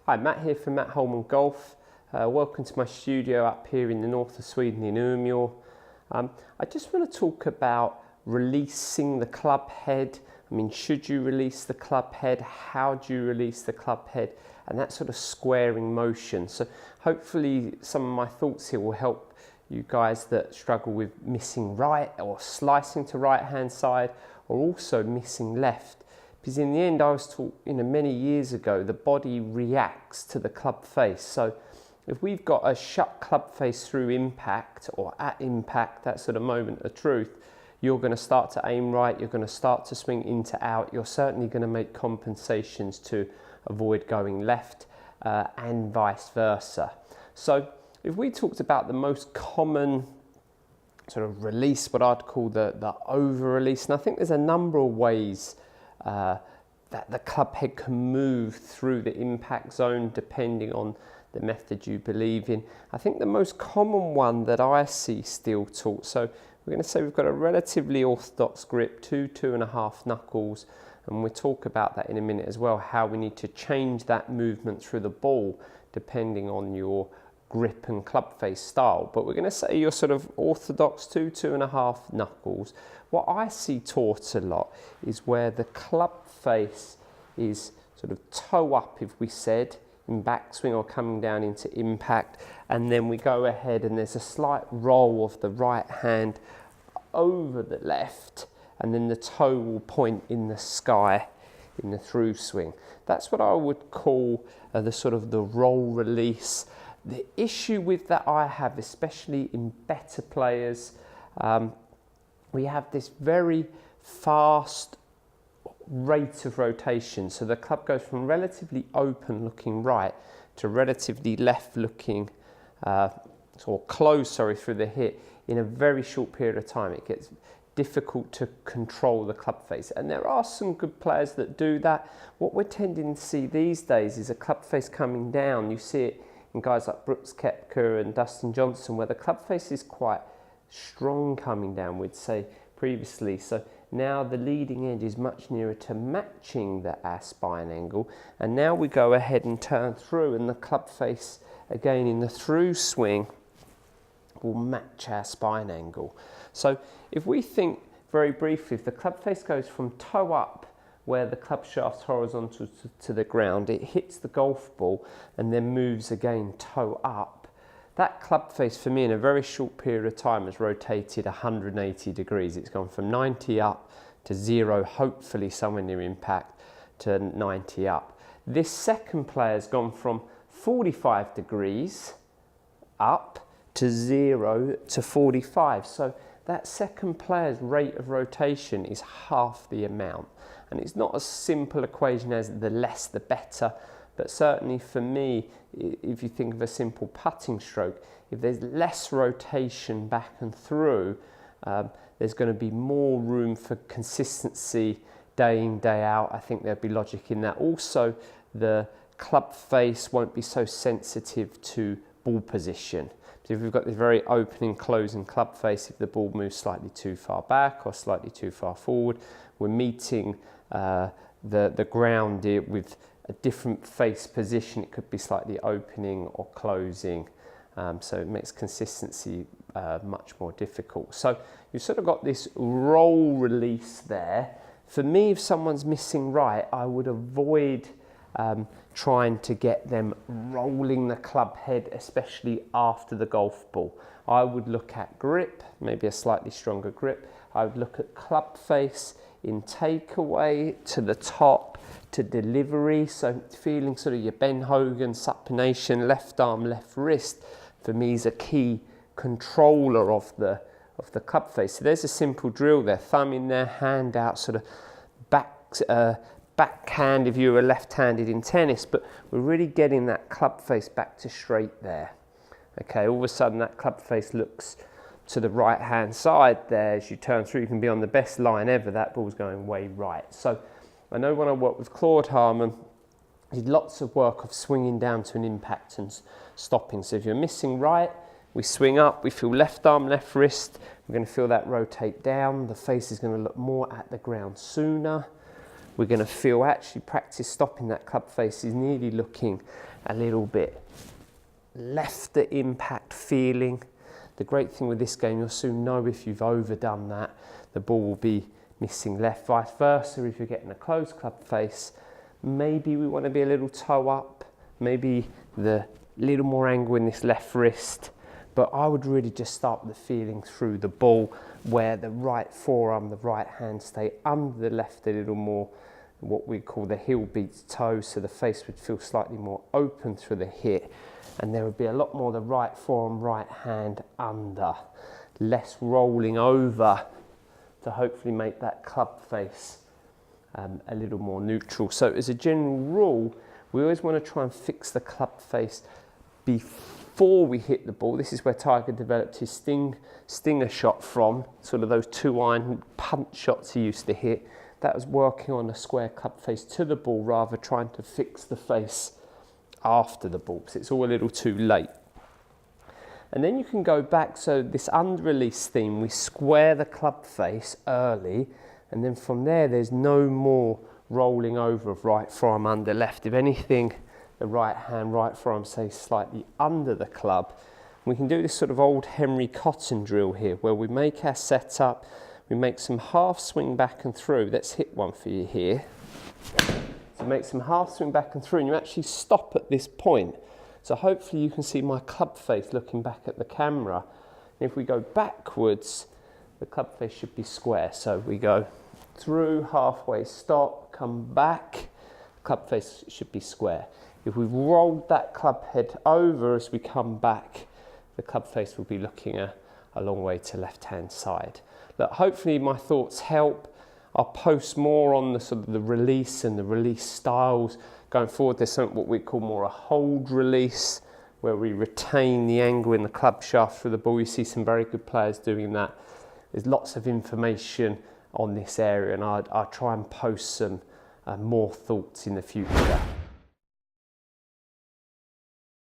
Hi, Matt here from Matt Holman Golf. Welcome to my studio up here in the north of Sweden in Umeå. I just want to talk about releasing the club head. I mean, should you release the club head? How do you release the club head? And that sort of squaring motion. So hopefully some of my thoughts here will help you guys that struggle with missing right or slicing to right hand side or also missing left. Because in the end, I was taught, many years ago, the body reacts to the club face. So if we've got a shut club face through impact or at impact, that sort of moment of truth, you're going to start to aim right, you're going to start to swing into out, you're certainly going to make compensations to avoid going left and vice versa. So if we talked about the most common sort of release, what I'd call the over release, and I think there's a number of ways that the club head can move through the impact zone depending on the method you believe in. I think the most common one that I see still taught, so we're going to say we've got a relatively orthodox grip, 2.5 knuckles, and we'll talk about that in a minute as well, how we need to change that movement through the ball depending on your grip and club face style. But we're going to say your sort of orthodox 2.5 knuckles. What I see taught a lot is where the club face is sort of toe up, if we said, in backswing or coming down into impact, and then we go ahead and there's a slight roll of the right hand over the left, and then the toe will point in the sky in the through swing. That's what I would call the sort of the roll release. The issue with that I have, especially in better players, we have this very fast rate of rotation. So the club goes from relatively open looking right to relatively left looking, or closed, through the hit in a very short period of time. It gets difficult to control the club face. And there are some good players that do that. What we're tending to see these days is a club face coming down. You see it in guys like Brooks Koepka and Dustin Johnson, where the club face is quite strong coming down, we'd say previously. So now the leading edge is much nearer to matching our spine angle. And now we go ahead and turn through, and the club face, again in the through swing, will match our spine angle. So if we think very briefly, if the club face goes from toe up, where the club shaft's horizontal to the ground, it hits the golf ball and then moves again toe up. That club face for me in a very short period of time has rotated 180 degrees. It's gone from 90 up to 0, hopefully somewhere near impact, to 90 up. This second player has gone from 45 degrees up to 0 to 45. So that second player's rate of rotation is half the amount. And it's not a simple equation as the less the better, but certainly for me, if you think of a simple putting stroke, if there's less rotation back and through, there's going to be more room for consistency day in, day out. I think there'll be logic in that. Also, the club face won't be so sensitive to ball position. So if we've got this very opening, closing club face, if the ball moves slightly too far back or slightly too far forward, we're meeting the ground with a different face position. It could be slightly opening or closing, so it makes consistency much more difficult. So you've sort of got this roll release there. For me, if someone's missing right, I would avoid trying to get them rolling the club head, especially after the golf ball. I would look at grip, maybe a slightly stronger grip. I would look at club face in takeaway to the top to delivery. So feeling sort of your Ben Hogan supination, left arm, left wrist, for me is a key controller of the club face. So there's a simple drill there, thumb in there, hand out, sort of backhand if you were left-handed in tennis, but we're really getting that club face back to straight there. Okay, all of a sudden that club face looks to the right hand side there. As you turn through, you can be on the best line ever. That ball's going way right. So I know when I worked with Claude Harmon, he did lots of work of swinging down to an impact and stopping. So if you're missing right, we swing up, we feel left arm, left wrist. We're going to feel that rotate down. The face is going to look more at the ground sooner. we're going to feel actually practice stopping that club face is nearly looking a little bit left at impact feeling. The great thing with this game, you'll soon know if you've overdone that, the ball will be missing left. Vice versa, if you're getting a closed club face, maybe we want to be a little toe up, maybe the little more angle in this left wrist. But I would really just start with the feeling through the ball, where the right forearm, the right hand stay under the left a little more, what we call the heel beats toe, so the face would feel slightly more open through the hit, and there would be a lot more the right forearm, right hand under, less rolling over to hopefully make that club face a little more neutral. So as a general rule, we always want to try and fix the club face before we hit the ball. This is where Tiger developed his stinger shot from, sort of those 2 iron punch shots he used to hit. That was working on a square club face to the ball rather trying to fix the face after the ball, because it's all a little too late. And then you can go back, so this under-release theme, we square the club face early, and then from there there's no more rolling over of right forearm under left. If anything, the right hand, right forearm stays slightly under the club. We can do this sort of old Henry Cotton drill here, where we make our setup, we make some half swing back and through. Let's hit one for you here. So make some half swing back and through, and you actually stop at this point. So hopefully you can see my club face looking back at the camera. And if we go backwards, the club face should be square. So we go through, halfway stop, come back, club face should be square. If we've rolled that club head over as we come back, the club face will be looking a long way to left-hand side. Look, hopefully my thoughts help. I'll post more on the sort of the release and the release styles. Going forward, there's something what we call more a hold release, where we retain the angle in the club shaft through the ball. You see some very good players doing that. There's lots of information on this area, and I'll try and post some more thoughts in the future.